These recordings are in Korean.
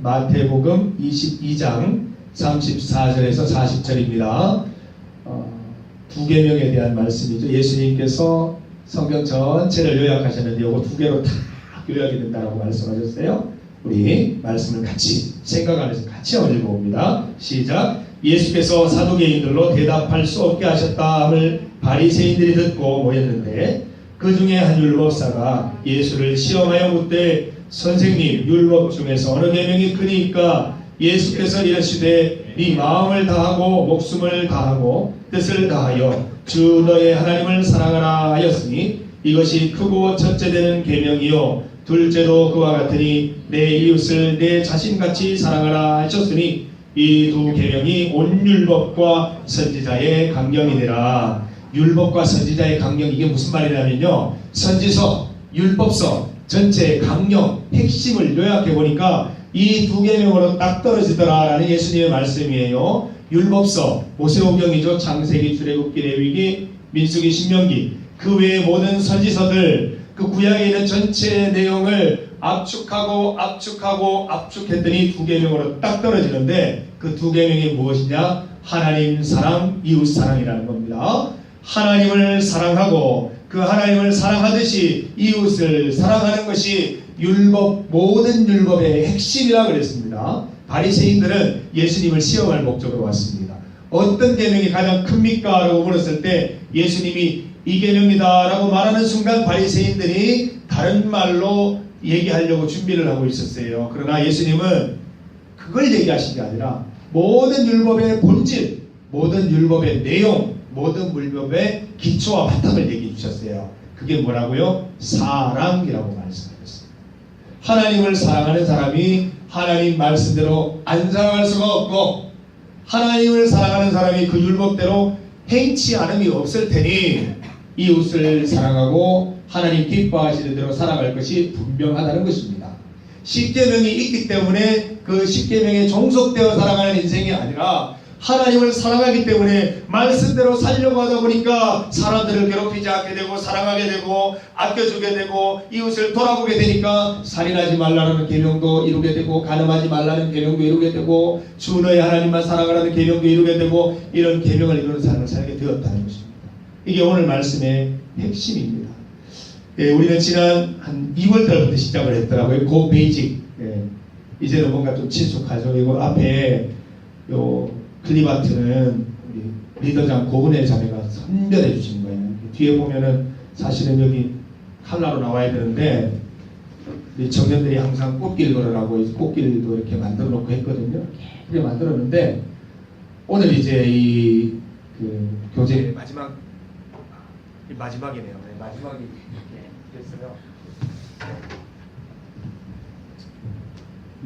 마태복음 22장 34절에서 40절입니다. 두 계명에 대한 말씀이죠. 예수님께서 성경 전체를 요약하셨는데 이거 두 개로 다 요약이 된다고 말씀하셨어요. 우리 말씀을 같이 생각하면서 같이 한번 읽어봅니다. 시작. 예수께서 사두개인들로 대답할 수 없게 하셨다함을 바리새인들이 듣고 모였는데 그 중에 한 율법사가 예수를 시험하여 묻되 선생님, 율법 중에서 어느 계명이 크니까? 예수께서 이르시되 네 마음을 다하고 목숨을 다하고 뜻을 다하여 주 너의 하나님을 사랑하라 하였으니 이것이 크고 첫째 되는 계명이요 둘째도 그와 같으니 내 이웃을 내 자신같이 사랑하라 하셨으니 이 두 계명이 온 율법과 선지자의 강령이니라. 율법과 선지자의 강령, 이게 무슨 말이냐면요, 선지서, 율법서 전체의 강령, 핵심을 요약해 보니까 이 두 계명으로 딱 떨어지더라라는 예수님의 말씀이에요. 율법서, 모세오경이죠. 창세기, 출애굽기, 레위기, 민수기, 신명기, 그 외의 모든 선지서들, 그 구약에 있는 전체 내용을 압축했더니 두 계명으로 딱 떨어지는데 그 두 계명이 무엇이냐? 하나님 사랑, 이웃 사랑이라는 겁니다. 하나님을 사랑하고 그 하나님을 사랑하듯이 이웃을 사랑하는 것이 율법, 모든 율법의 핵심이라고 그랬습니다. 바리새인들은 예수님을 시험할 목적으로 왔습니다. 어떤 계명이 가장 큽니까? 라고 물었을 때 예수님이 이 계명이다 라고 말하는 순간 바리새인들이 다른 말로 얘기하려고 준비를 하고 있었어요. 그러나 예수님은 그걸 얘기하신 게 아니라 모든 율법의 본질, 모든 율법의 내용, 모든 율법의 기초와 바탕을 얘기해 주셨어요. 그게 뭐라고요? 사랑이라고 말씀하셨어요. 하나님을 사랑하는 사람이 하나님 말씀대로 안 살아갈 수가 없고, 하나님을 사랑하는 사람이 그 율법대로 행치 않음이 없을 테니 이웃을 사랑하고 하나님 기뻐하시는 대로 살아갈 것이 분명하다는 것입니다. 십계명이 있기 때문에 그 십계명에 종속되어 살아가는 인생이 아니라 하나님을 사랑하기 때문에 말씀대로 살려고 하다 보니까 사람들을 괴롭히지 않게 되고 사랑하게 되고 아껴주게 되고 이웃을 돌아보게 되니까 살인하지 말라는 계명도 이루게 되고 간음하지 말라는 계명도 이루게 되고 주 너의 하나님만 사랑하라는 계명도 이루게 되고 이런 계명을 이루는 삶을 살게 되었다는 것입니다. 이게 오늘 말씀의 핵심입니다. 우리는 지난 한 2월달부터 시작을 했더라고요. 고 베이직. 이제는 뭔가 좀 친숙하죠. 이거 앞에 요 클리바트는 우리 리더장 고은혜 자매가 선별해 주신 거예요. 뒤에 보면은 사실은 여기 칼라로 나와야 되는데 우리 청년들이 항상 꽃길 걸으라고 꽃길도 이렇게 만들어 놓고 했거든요. 이렇게 만들었는데 오늘 이제 이 그 교재 마지막이네요. 마지막이 이렇게 됐어요.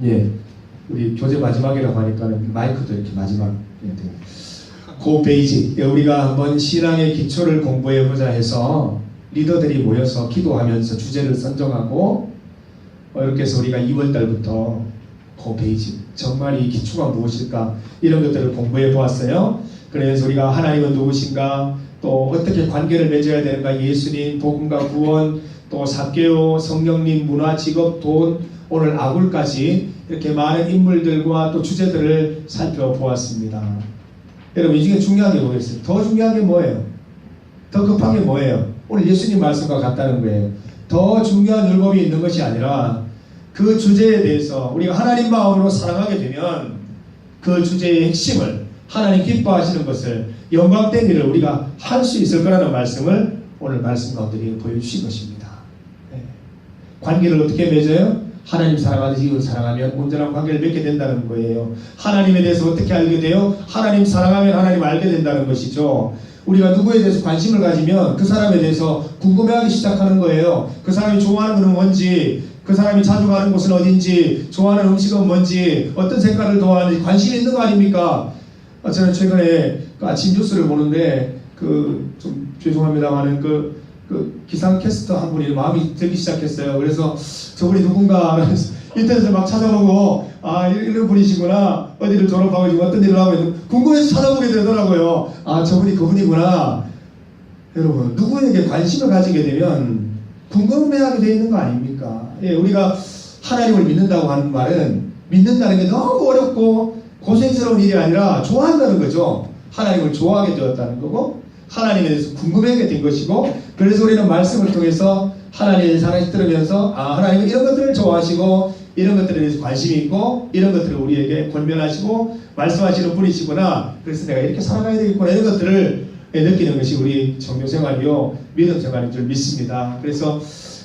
예, 우리 교재 마지막이라고 하니까는 마이크도 이렇게 마지막에 돼요. 고 베이직. 우리가 한번 신앙의 기초를 공부해보자 해서 리더들이 모여서 기도하면서 주제를 선정하고 이렇게 해서 우리가 2월달부터 고 베이직, 정말 이 기초가 무엇일까 이런 것들을 공부해 보았어요. 그래서 우리가 하나님은 누구신가, 또 어떻게 관계를 맺어야 되는가, 예수님, 복음과 구원, 또 삭개오, 성령님, 문화, 직업, 돈, 오늘 아굴까지 이렇게 많은 인물들과 또 주제들을 살펴보았습니다. 여러분, 이 중에 중요한 게 뭐겠어요? 더 중요한 게 뭐예요? 더 급한 게 뭐예요? 오늘 예수님 말씀과 같다는 거예요. 더 중요한 율법이 있는 것이 아니라 그 주제에 대해서 우리가 하나님 마음으로 사랑하게 되면 그 주제의 핵심을, 하나님 기뻐하시는 것을, 영광된 일을 우리가 할 수 있을 거라는 말씀을 오늘 말씀 가운데 보여주신 것입니다. 관계를 어떻게 맺어요? 하나님 사랑하듯이 이웃을 사랑하면 온전한 관계를 맺게 된다는 거예요. 하나님에 대해서 어떻게 알게 돼요? 하나님 사랑하면 하나님 알게 된다는 것이죠. 우리가 누구에 대해서 관심을 가지면 그 사람에 대해서 궁금해하기 시작하는 거예요. 그 사람이 좋아하는 것은 뭔지, 그 사람이 자주 가는 곳은 어딘지, 좋아하는 음식은 뭔지, 어떤 색깔을 좋아하는지 관심이 있는 거 아닙니까? 저는 최근에 아침 뉴스를 보는데 좀 죄송합니다만은 그 기상캐스터 한 분이 마음이 들기 시작했어요. 그래서 저분이 누군가 인터넷을 막 찾아보고 이런 분이시구나, 어디를 졸업하고 지금 어떤 일을 하고 있는, 궁금해서 찾아보게 되더라고요. 저분이 그분이구나. 여러분, 누구에게 관심을 가지게 되면 궁금해하게 되어 있는 거 아닙니까? 우리가 하나님을 믿는다고 하는 말은 믿는다는 게 너무 어렵고 고생스러운 일이 아니라 좋아한다는 거죠. 하나님을 좋아하게 되었다는 거고 하나님에 대해서 궁금하게 된 것이고 그래서 우리는 말씀을 통해서 하나님에 대해서 하나씩 들으면서 하나님은 이런 것들을 좋아하시고 이런 것들에 대해서 관심이 있고 이런 것들을 우리에게 권면하시고 말씀하시는 분이시구나. 그래서 내가 이렇게 살아가야 되겠구나. 이런 것들을 느끼는 것이 우리 종교생활이요 믿음 생활인 줄 믿습니다. 그래서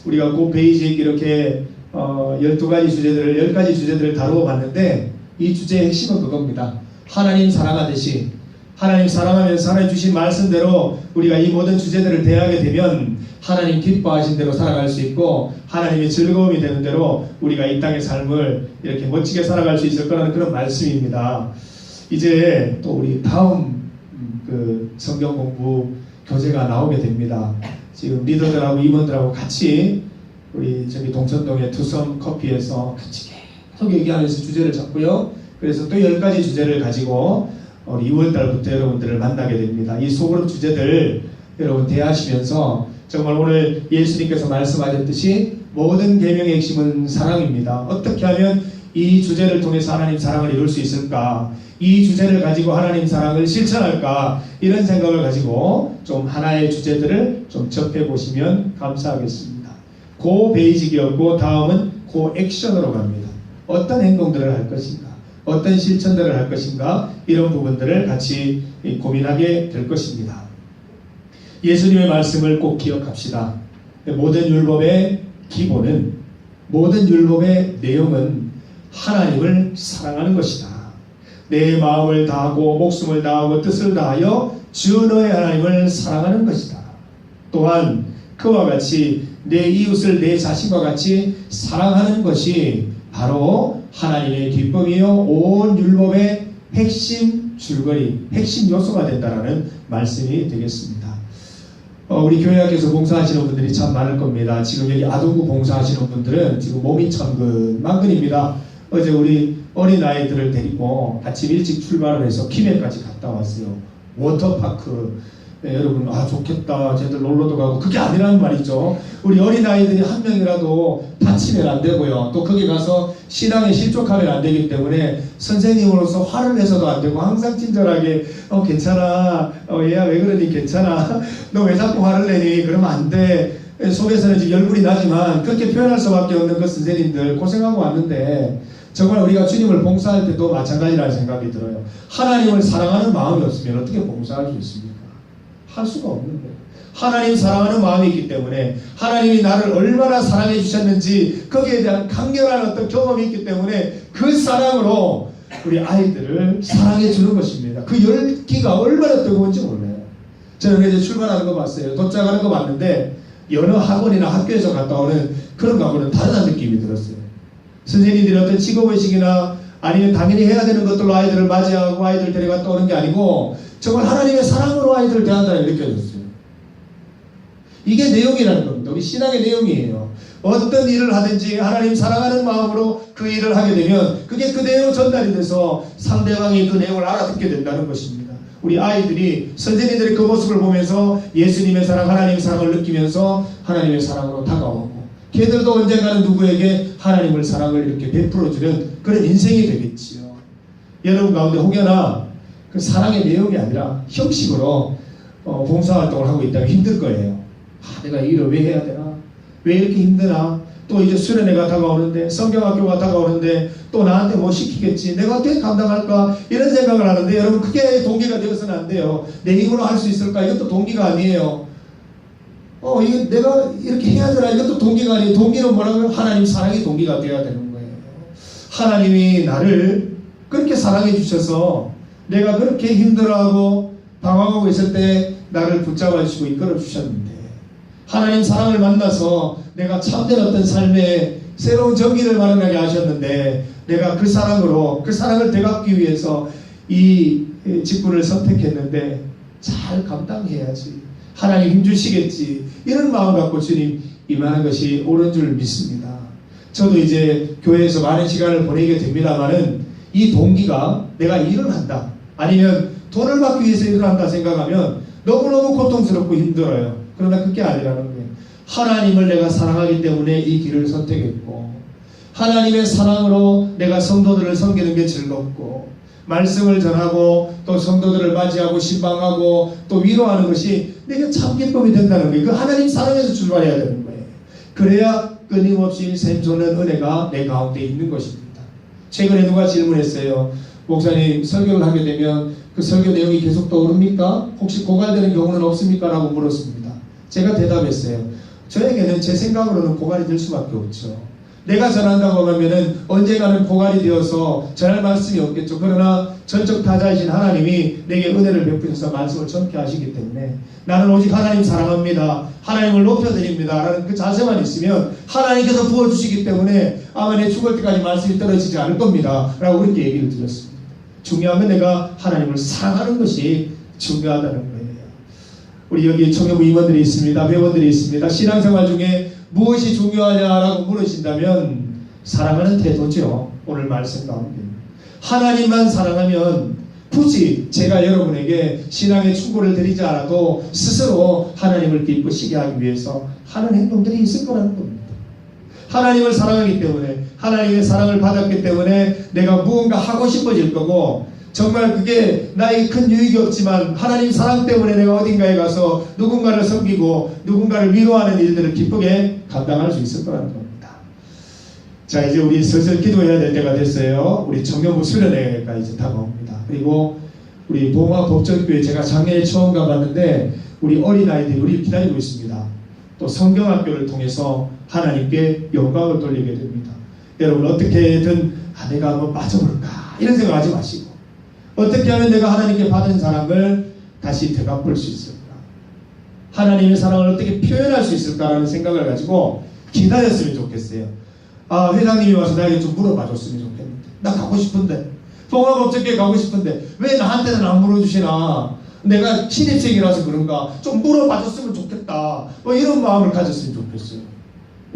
우리가 그 페이지에 이렇게 12가지 주제들을 10가지 주제들을 다루어 봤는데 이 주제의 핵심은 그겁니다. 하나님 사랑하듯이 하나님 사랑하면서 하나님 주신 말씀대로 우리가 이 모든 주제들을 대하게 되면 하나님 기뻐하신 대로 살아갈 수 있고 하나님의 즐거움이 되는 대로 우리가 이 땅의 삶을 이렇게 멋지게 살아갈 수 있을 거라는 그런 말씀입니다. 이제 또 우리 다음 그 성경 공부 교재가 나오게 됩니다. 지금 리더들하고 임원들하고 같이 우리 저기 동천동의 투썸 커피에서 같이 계속 얘기하면서 주제를 잡고요. 그래서 또 10가지 주제를 가지고 우리 2월달부터 여러분들을 만나게 됩니다. 이 소그룹 주제들 여러분 대하시면서 정말 오늘 예수님께서 말씀하셨듯이 모든 계명의 핵심은 사랑입니다. 어떻게 하면 이 주제를 통해서 하나님 사랑을 이룰 수 있을까? 이 주제를 가지고 하나님 사랑을 실천할까? 이런 생각을 가지고 좀 하나의 주제들을 좀 접해 보시면 감사하겠습니다. 고 베이직이었고 다음은 고 액션으로 갑니다. 어떤 행동들을 할 것인가? 어떤 실천들을 할 것인가? 이런 부분들을 같이 고민하게 될 것입니다. 예수님의 말씀을 꼭 기억합시다. 모든 율법의 기본은 모든 율법의 내용은 하나님을 사랑하는 것이다. 내 마음을 다하고 목숨을 다하고 뜻을 다하여 주 너의 하나님을 사랑하는 것이다. 또한 그와 같이 내 이웃을 내 자신과 같이 사랑하는 것이 바로 하나님의 기쁨이요 온 율법의 핵심 줄거리, 핵심 요소가 된다라는 말씀이 되겠습니다. 우리 교회 밖에서 봉사하시는 분들이 참 많을 겁니다. 지금 여기 아동부 봉사하시는 분들은 지금 몸이 천근만근입니다. 어제 우리 어린아이들을 데리고 아침 일찍 출발을 해서 김해까지 갔다 왔어요. 워터파크. 네, 여러분 좋겠다. 쟤들 놀러도 가고 그게 아니라는 말이죠. 우리 어린아이들이 한 명이라도 다치면 안 되고요. 또 거기 가서 신앙에 실족하면 안 되기 때문에 선생님으로서 화를 내서도 안 되고 항상 친절하게 괜찮아. 얘야 왜 그러니 괜찮아. 너 왜 자꾸 화를 내니? 그러면 안 돼. 속에서는 지금 열불이 나지만 그렇게 표현할 수밖에 없는 그 선생님들 고생하고 왔는데 정말 우리가 주님을 봉사할 때도 마찬가지라는 생각이 들어요. 하나님을 사랑하는 마음이 없으면 어떻게 봉사할 수 있습니까? 할 수가 없는 거예요. 하나님 사랑하는 마음이 있기 때문에 하나님이 나를 얼마나 사랑해 주셨는지 거기에 대한 강렬한 어떤 경험이 있기 때문에 그 사랑으로 우리 아이들을 사랑해 주는 것입니다. 그 열기가 얼마나 뜨거운지 몰라요. 저는 이제 출발하는 거 봤어요. 도착하는 거 봤는데 여러 학원이나 학교에서 갔다 오는 그런 거하고는 다른 느낌이 들었어요. 선생님들이 어떤 직업의식이나 아니면 당연히 해야 되는 것들로 아이들을 맞이하고 아이들 데려갔다 오는 게 아니고 정말 하나님의 사랑으로 아이들을 대한다는 게 느껴졌어요. 이게 내용이라는 겁니다. 우리 신앙의 내용이에요. 어떤 일을 하든지 하나님 사랑하는 마음으로 그 일을 하게 되면 그게 그대로 전달이 돼서 상대방이 그 내용을 알아듣게 된다는 것입니다. 우리 아이들이 선생님들의 그 모습을 보면서 예수님의 사랑, 하나님의 사랑을 느끼면서 하나님의 사랑으로 다가오고 걔들도 언젠가는 누구에게 하나님을 사랑을 이렇게 베풀어주는 그런 인생이 되겠지요. 여러분 가운데 혹여나 그 사랑의 내용이 아니라 형식으로 봉사활동을 하고 있다면 힘들 거예요. 내가 이 일을 왜 해야 되나? 왜 이렇게 힘드나? 또 이제 수련회가 다가오는데 성경학교가 다가오는데 또 나한테 뭐 시키겠지? 내가 어떻게 감당할까? 이런 생각을 하는데 여러분 그게 동기가 되어서는 안 돼요. 내 힘으로 할 수 있을까? 이것도 동기가 아니에요. 이거 내가 이렇게 해야 되나? 이것도 동기가 아니에요. 동기는 뭐라고요? 하나님 사랑이 동기가 되어야 되는 거예요. 하나님이 나를 그렇게 사랑해 주셔서 내가 그렇게 힘들어하고 방황하고 있을 때 나를 붙잡아 주시고 이끌어 주셨는데 하나님 사랑을 만나서 내가 참된 어떤 삶의 새로운 정기를 마련하게 하셨는데 내가 그 사랑으로 그 사랑을 되갚기 위해서 이 직분을 선택했는데 잘 감당해야지. 하나님 힘주시겠지. 이런 마음 갖고 주님 임하는 것이 옳은 줄 믿습니다. 저도 이제 교회에서 많은 시간을 보내게 됩니다만은 이 동기가 내가 일을 한다. 아니면 돈을 받기 위해서 일을 한다 생각하면 너무너무 고통스럽고 힘들어요. 그러나 그게 아니라는 거예요. 하나님을 내가 사랑하기 때문에 이 길을 선택했고 하나님의 사랑으로 내가 성도들을 섬기는 게 즐겁고 말씀을 전하고 또 성도들을 맞이하고 신방하고 또 위로하는 것이 내게 참 기쁨이 된다는 거예요. 그 하나님 사랑에서 출발해야 되는 거예요. 그래야 끊임없이 샘솟는 은혜가 내 가운데 있는 것입니다. 최근에 누가 질문했어요. 목사님, 설교를 하게 되면 그 설교 내용이 계속 떠오릅니까? 혹시 고갈되는 경우는 없습니까? 라고 물었습니다. 제가 대답했어요. 저에게는 제 생각으로는 고갈이 될 수밖에 없죠. 내가 전한다고 하면은 언젠가는 고갈이 되어서 전할 말씀이 없겠죠. 그러나 전적 타자이신 하나님이 내게 은혜를 베푸셔서 말씀을 전케 하시기 때문에 나는 오직 하나님 사랑합니다. 하나님을 높여드립니다. 라는 그 자세만 있으면 하나님께서 부어주시기 때문에 아마 내 죽을 때까지 말씀이 떨어지지 않을 겁니다. 라고 그렇게 얘기를 드렸습니다. 중요한 건 내가 하나님을 사랑하는 것이 중요하다는 거예요. 우리 여기 청년부 임원들이 있습니다. 회원들이 있습니다. 신앙생활 중에 무엇이 중요하냐라고 물으신다면 사랑하는 태도죠. 오늘 말씀 가운데 하나님만 사랑하면 굳이 제가 여러분에게 신앙의 충고를 드리지 않아도 스스로 하나님을 기쁘시게 하기 위해서 하는 행동들이 있을 거라는 겁니다. 하나님을 사랑하기 때문에 하나님의 사랑을 받았기 때문에 내가 무언가 하고 싶어질 거고 정말 그게 나에게 큰 유익이 없지만 하나님 사랑 때문에 내가 어딘가에 가서 누군가를 섬기고 누군가를 위로하는 일들을 기쁘게 감당할 수 있을 거라는 겁니다. 자, 이제 우리 슬슬 기도해야 될 때가 됐어요. 우리 청년부 수련회가 이제 다가옵니다. 그리고 우리 봉화법전교회 제가 작년에 처음 가봤는데 우리 어린아이들이 우리를 기다리고 있습니다. 또 성경학교를 통해서 하나님께 영광을 돌리게 됩니다. 여러분 어떻게든 내가 한번 빠져볼까 이런 생각하지 마시고 어떻게 하면 내가 하나님께 받은 사랑을 다시 되갚을 수 있을까? 하나님의 사랑을 어떻게 표현할 수 있을까라는 생각을 가지고 기다렸으면 좋겠어요. 회장님이 와서 나에게 좀 물어봐 줬으면 좋겠는데 나 가고 싶은데 봉화법전교회 가고 싶은데 왜 나한테는 안 물어주시나? 내가 신입생이라서 그런가? 좀 물어봐 줬으면 좋겠다. 이런 마음을 가졌으면 좋겠어요.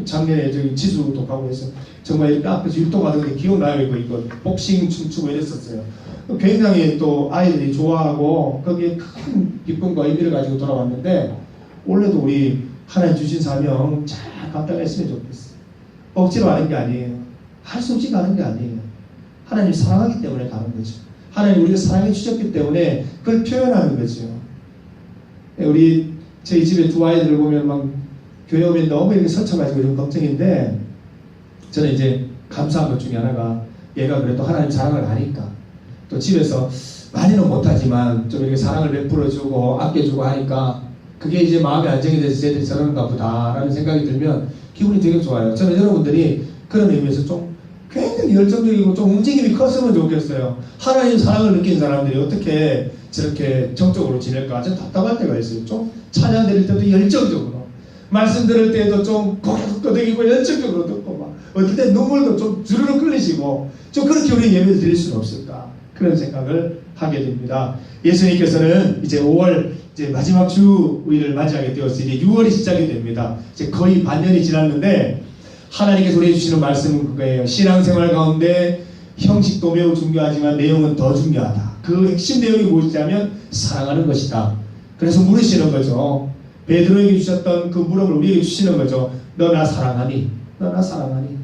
작년에 저기 지수도 가고 해서 정말 이렇게 앞에서 율동하던 게 기억나요. 이거 복싱 춤추고 이랬었어요. 굉장히 또 아이들이 좋아하고 거기에 큰 기쁨과 의미를 가지고 돌아왔는데 올해도 우리 하나님 주신 사명 잘 감당했으면 좋겠어요. 억지로 하는 게 아니에요. 할 수 없이 가는 게 아니에요. 하나님 사랑하기 때문에 가는 거죠. 하나님 우리가 사랑해 주셨기 때문에 그걸 표현하는 거죠. 우리 저희 집에 두 아이들을 보면 막 교회 오면 너무 이렇게 서쳐가지고 좀 걱정인데 저는 이제 감사한 것 중에 하나가 얘가 그래도 하나님 사랑을 아니까 또 집에서 많이는 못하지만 좀 이렇게 사랑을 베풀어주고 아껴주고 하니까 그게 이제 마음의 안정이 돼서 쟤들이 저러는가 보다라는 생각이 들면 기분이 되게 좋아요. 저는 여러분들이 그런 의미에서 좀 굉장히 열정적이고 좀 움직임이 컸으면 좋겠어요. 하나님 사랑을 느낀 사람들이 어떻게 저렇게 정적으로 지낼까 좀 답답할 때가 있어요. 좀 찬양 드릴 때도 열정적으로 말씀 들을 때도 좀 고개도 끄덕이고 열정적으로 듣고 막 어떨 때 눈물도 좀 주르륵 흘리시고 좀 그렇게 우리 예배를 드릴 수는 없을까 그런 생각을 하게 됩니다. 예수님께서는 이제 5월 이제 마지막 주일을 맞이하게 되었으니 6월이 시작이 됩니다. 이제 거의 반년이 지났는데 하나님께서 우리에게 주시는 말씀은 그거예요. 신앙생활 가운데 형식도 매우 중요하지만 내용은 더 중요하다. 그 핵심 내용이 무엇이냐면 사랑하는 것이다. 그래서 물으시는 거죠. 베드로에게 주셨던 그 물음을 우리에게 주시는 거죠. 너 나 사랑하니? 너 나 사랑하니?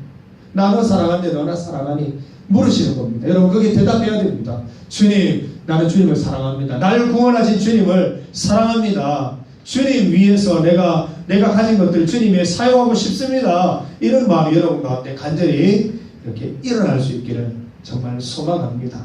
나 너 사랑하는데 너 나 사랑하니? 물으시는 겁니다. 여러분 거기에 대답해야 됩니다. 주님, 나는 주님을 사랑합니다. 나를 구원하신 주님을 사랑합니다. 주님 위해서 내가 가진 것들을 주님에 사용하고 싶습니다. 이런 마음이 여러분 가운데 간절히 이렇게 일어날 수 있기를 정말 소망합니다.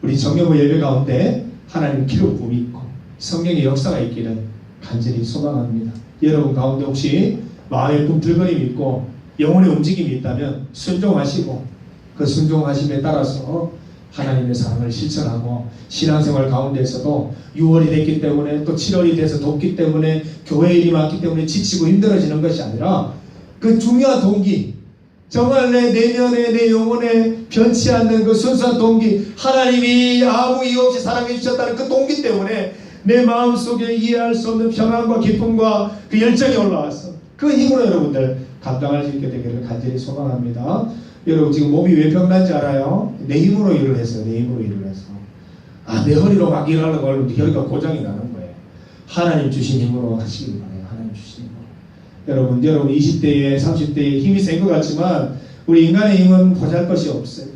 우리 정경부 예배 가운데 하나님 기록 부음이 있고 성령의 역사가 있기를 간절히 소망합니다. 여러분 가운데 혹시 마음의 꿈틀거림이 있고 영혼의 움직임이 있다면 순종하시고 그 순종하심에 따라서 하나님의 사랑을 실천하고 신앙생활 가운데에서도 6월이 됐기 때문에 또 7월이 돼서 덥기 때문에 교회 일이 많기 때문에 지치고 힘들어지는 것이 아니라 그 중요한 동기 정말 내 내면에 내 영혼에 변치 않는 그 순수한 동기 하나님이 아무 이유 없이 사랑해 주셨다는 그 동기 때문에 내 마음속에 이해할 수 없는 평안과 기쁨과 그 열정이 올라와서 그 힘으로 여러분들 감당할 수 있게 되기를 간절히 소망합니다. 여러분 지금 몸이 왜 병난지 알아요? 내 힘으로 일을 했어요. 내 힘으로 일을 해서 내 허리로 막 일하려고 하면 혈기가 고장이 나는 거예요. 하나님 주신 힘으로 하시길 바라요. 하나님 주신 힘으로. 여러분 20대에 30대에 힘이 센 것 같지만 우리 인간의 힘은 보잘것이 없어요.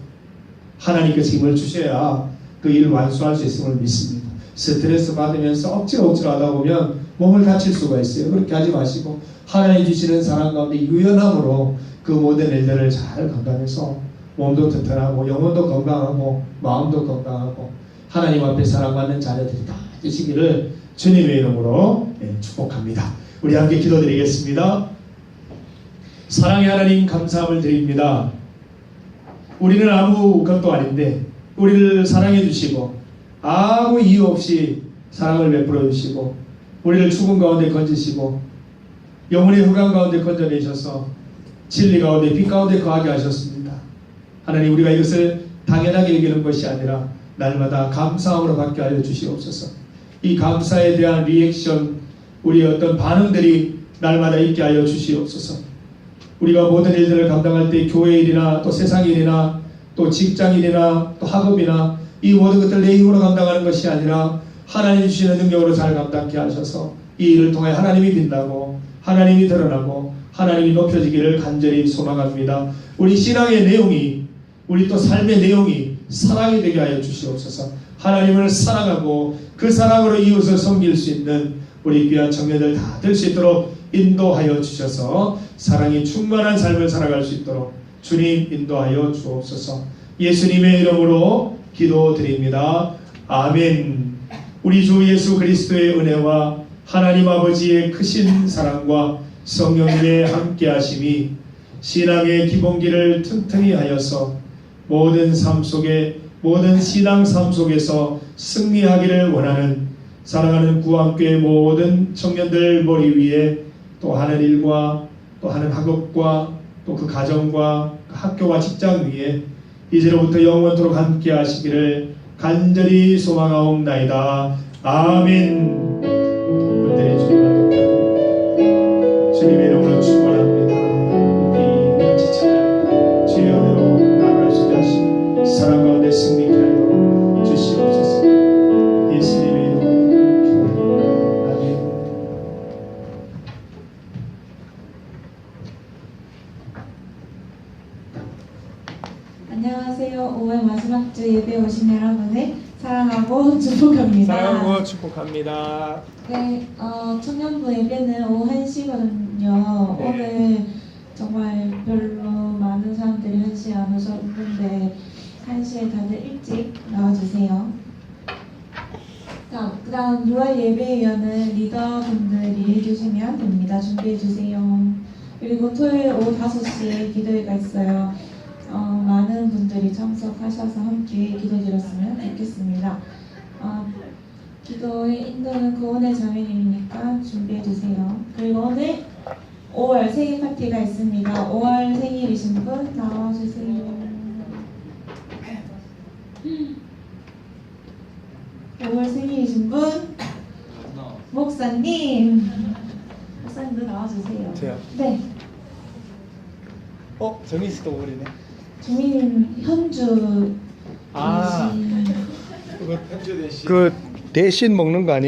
하나님께서 힘을 주셔야 그 일을 완수할 수 있음을 믿습니다. 스트레스 받으면서 억지로 하다 보면 몸을 다칠 수가 있어요. 그렇게 하지 마시고 하나님 주시는 사랑 가운데 유연함으로 그 모든 일들을 잘 감당해서 몸도 튼튼하고 영혼도 건강하고 마음도 건강하고 하나님 앞에 사랑받는 자녀들이 다 되시기를 주님의 이름으로 축복합니다. 우리 함께 기도드리겠습니다. 사랑의 하나님 감사함을 드립니다. 우리는 아무것도 아닌데 우리를 사랑해 주시고 아무 이유 없이 사랑을 베풀어 주시고 우리를 죽음 가운데 건지시고 영혼의 흑암 가운데 건져내셔서 진리 가운데 빛 가운데 거하게 하셨습니다. 하나님, 우리가 이것을 당연하게 여기는 것이 아니라 날마다 감사함으로 받게 하여 주시옵소서. 이 감사에 대한 리액션, 우리의 어떤 반응들이 날마다 있게 하여 주시옵소서. 우리가 모든 일들을 감당할 때 교회 일이나 또 세상 일이나 또 직장 일이나 또 학업이나 이 모든 것들 내 힘으로 감당하는 것이 아니라 하나님이 주시는 능력으로 잘 감당케 하셔서 이 일을 통해 하나님이 빛나고 하나님이 드러나고 하나님이 높여지기를 간절히 소망합니다. 우리 신앙의 내용이, 우리 또 삶의 내용이 사랑이 되게 하여 주시옵소서. 하나님을 사랑하고 그 사랑으로 이웃을 섬길 수 있는 우리 귀한 청년들 다 될 수 있도록 인도하여 주셔서 사랑이 충만한 삶을 살아갈 수 있도록 주님 인도하여 주옵소서. 예수님의 이름으로 기도드립니다. 아멘. 우리 주 예수 그리스도의 은혜와 하나님 아버지의 크신 사랑과 성령님의 함께하심이 신앙의 기본기를 튼튼히 하여서 모든 삶 속에, 모든 신앙 삶 속에서 승리하기를 원하는 사랑하는 구원교회 모든 청년들 머리 위에 또 하는 일과 또 하는 학업과 또 그 가정과 그 학교와 직장 위에 이제로부터 영원토록 함께 하시기를 간절히 소망하옵나이다. 아멘. 분들의 주님을 높여드립니다. 주님의 이름으로 축원합니다. 우리 같이 찬양 주의 은혜로 나아갈 수 있게 하시고 사랑 가운데 승리케 하여 주시옵소서. 예수님의 이름으로 아멘. 안녕하세요. 5월 마지막 주 예배 오신 여러분을 사랑하고 축복합니다. 사랑하고 축복합니다. 네, 청년부 예배는 오후 1시거든요. 네. 오늘 정말 별로 많은 사람들이 1시에 안 오셨는데 1시에 다들 일찍 나와주세요. 자, 그 다음 6월 예배위원은 리더분들이 해주시면 됩니다. 준비해주세요. 그리고 토요일 오후 5시에 기도회가 있어요. 많은 분들이 참석하셔서 함께 기도드렸으면 좋겠습니다. 기도의 인도는 구원의 자매님이니까 준비해주세요. 그리고 오늘 5월 생일 파티가 있습니다. 5월 생일이신 분 나와주세요. 5월 생일이신 분 목사님도 나와주세요. 저요? 네. 정희 씨도 오리네. 주민 현주 아. 대신 그 대신 먹는 거 아니에요?